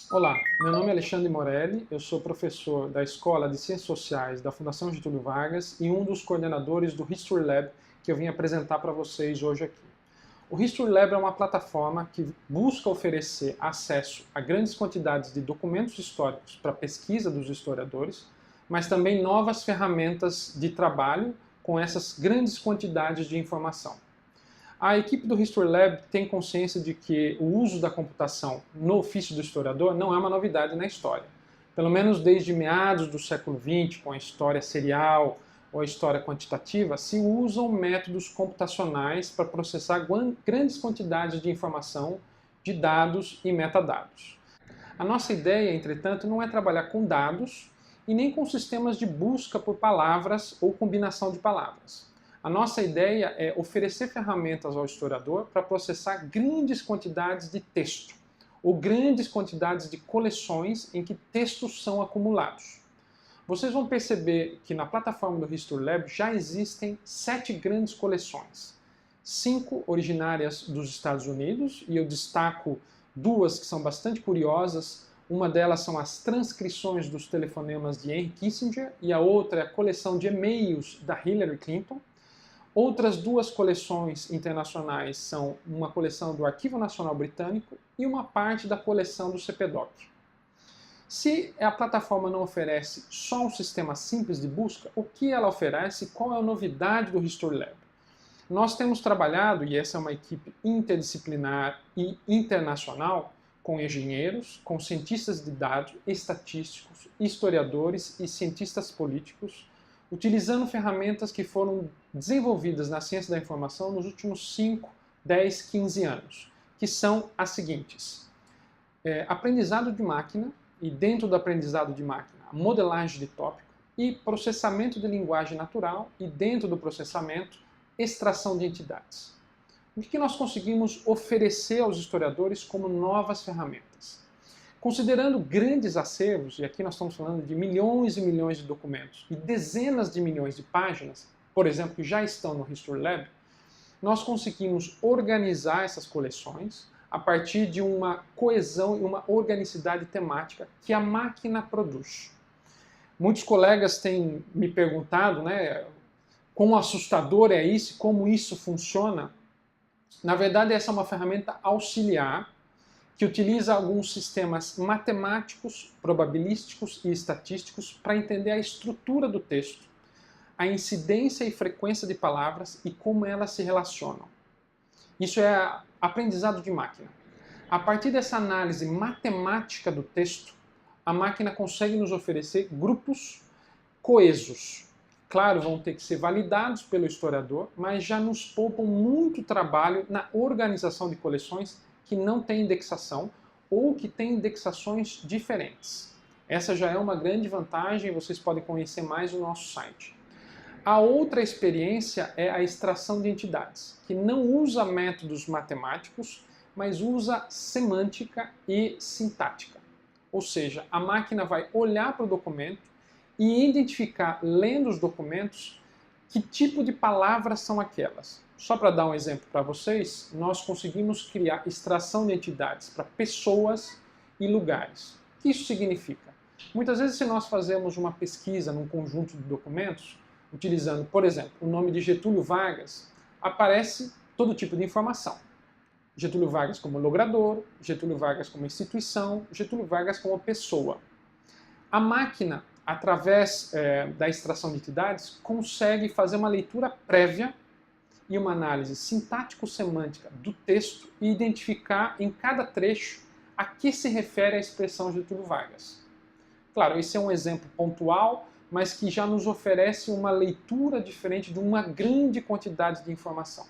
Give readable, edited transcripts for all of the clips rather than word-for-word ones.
Olá, meu nome é Alexandre Morelli, eu sou professor da Escola de Ciências Sociais da Fundação Getúlio Vargas e um dos coordenadores do History Lab que eu vim apresentar para vocês hoje aqui. O History Lab é uma plataforma que busca oferecer acesso a grandes quantidades de documentos históricos para a pesquisa dos historiadores, mas também novas ferramentas de trabalho com essas grandes quantidades de informação. A equipe do History Lab tem consciência de que o uso da computação no ofício do historiador não é uma novidade na história. Pelo menos desde meados do século XX, com a história serial ou a história quantitativa, se usam métodos computacionais para processar grandes quantidades de informação, de dados e metadados. A nossa ideia, entretanto, não é trabalhar com dados e nem com sistemas de busca por palavras ou combinação de palavras. A nossa ideia é oferecer ferramentas ao historiador para processar grandes quantidades de texto, ou grandes quantidades de coleções em que textos são acumulados. Vocês vão perceber que na plataforma do History Lab já existem 7 grandes coleções. 5 originárias dos Estados Unidos, e eu destaco 2 que são bastante curiosas. Uma delas são as transcrições dos telefonemas de Henry Kissinger, e a outra é a coleção de e-mails da Hillary Clinton. Outras 2 coleções internacionais são uma coleção do Arquivo Nacional Britânico e uma parte da coleção do CPDOC. Se a plataforma não oferece só um sistema simples de busca, o que ela oferece e qual é a novidade do History Lab? Nós temos trabalhado, e essa é uma equipe interdisciplinar e internacional, com engenheiros, com cientistas de dados, estatísticos, historiadores e cientistas políticos, utilizando ferramentas que foram desenvolvidas na ciência da informação nos últimos 5, 10, 15 anos, que são as seguintes. Aprendizado de máquina, e dentro do aprendizado de máquina, modelagem de tópico, e processamento de linguagem natural, e dentro do processamento, extração de entidades. O que nós conseguimos oferecer aos historiadores como novas ferramentas? Considerando grandes acervos, e aqui nós estamos falando de milhões e milhões de documentos e dezenas de milhões de páginas, por exemplo, que já estão no History Lab, nós conseguimos organizar essas coleções a partir de uma coesão e uma organicidade temática que a máquina produz. Muitos colegas têm me perguntado, quão assustador é isso, como isso funciona. Na verdade, essa é uma ferramenta auxiliar que utiliza alguns sistemas matemáticos, probabilísticos e estatísticos para entender a estrutura do texto, a incidência e frequência de palavras e como elas se relacionam. Isso é aprendizado de máquina. A partir dessa análise matemática do texto, a máquina consegue nos oferecer grupos coesos. Claro, vão ter que ser validados pelo historiador, mas já nos poupam muito trabalho na organização de coleções que não tem indexação ou que tem indexações diferentes. Essa já é uma grande vantagem, vocês podem conhecer mais no nosso site. A outra experiência é a extração de entidades, que não usa métodos matemáticos, mas usa semântica e sintática. Ou seja, a máquina vai olhar para o documento e identificar, lendo os documentos, que tipo de palavras são aquelas. Só para dar um exemplo para vocês, nós conseguimos criar extração de entidades para pessoas e lugares. O que isso significa? Muitas vezes, se nós fazemos uma pesquisa num conjunto de documentos, utilizando, por exemplo, o nome de Getúlio Vargas, aparece todo tipo de informação. Getúlio Vargas como logrador, Getúlio Vargas como instituição, Getúlio Vargas como pessoa. A máquina, através da extração de entidades, consegue fazer uma leitura prévia e uma análise sintático-semântica do texto e identificar em cada trecho a que se refere a expressão Getúlio Vargas. Claro, esse é um exemplo pontual, mas que já nos oferece uma leitura diferente de uma grande quantidade de informação.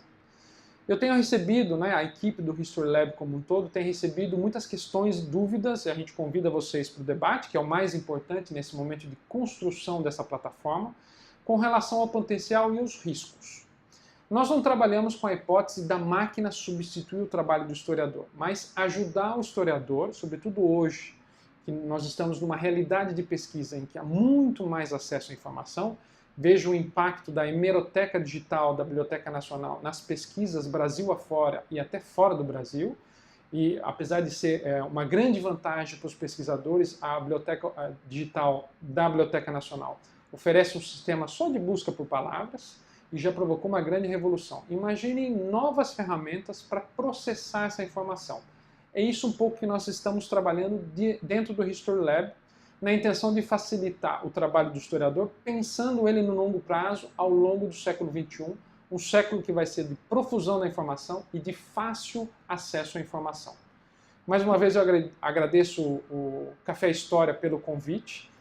Eu tenho recebido, a equipe do History Lab como um todo tem recebido muitas questões e dúvidas, e a gente convida vocês para o debate, que é o mais importante nesse momento de construção dessa plataforma, com relação ao potencial e os riscos. Nós não trabalhamos com a hipótese da máquina substituir o trabalho do historiador, mas ajudar o historiador, sobretudo hoje, que nós estamos numa realidade de pesquisa em que há muito mais acesso à informação. Veja o impacto da hemeroteca digital da Biblioteca Nacional nas pesquisas Brasil afora e até fora do Brasil. E apesar de ser uma grande vantagem para os pesquisadores, a biblioteca digital da Biblioteca Nacional oferece um sistema só de busca por palavras e já provocou uma grande revolução. Imaginem novas ferramentas para processar essa informação. É isso um pouco que nós estamos trabalhando dentro do History Lab, na intenção de facilitar o trabalho do historiador, pensando ele no longo prazo, ao longo do século XXI, um século que vai ser de profusão da informação e de fácil acesso à informação. Mais uma vez eu agradeço o Café História pelo convite.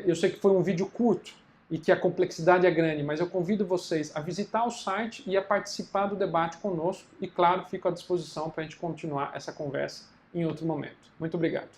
Eu sei que foi um vídeo curto e que a complexidade é grande, mas eu convido vocês a visitar o site e a participar do debate conosco e, claro, fico à disposição para a gente continuar essa conversa em outro momento. Muito obrigado.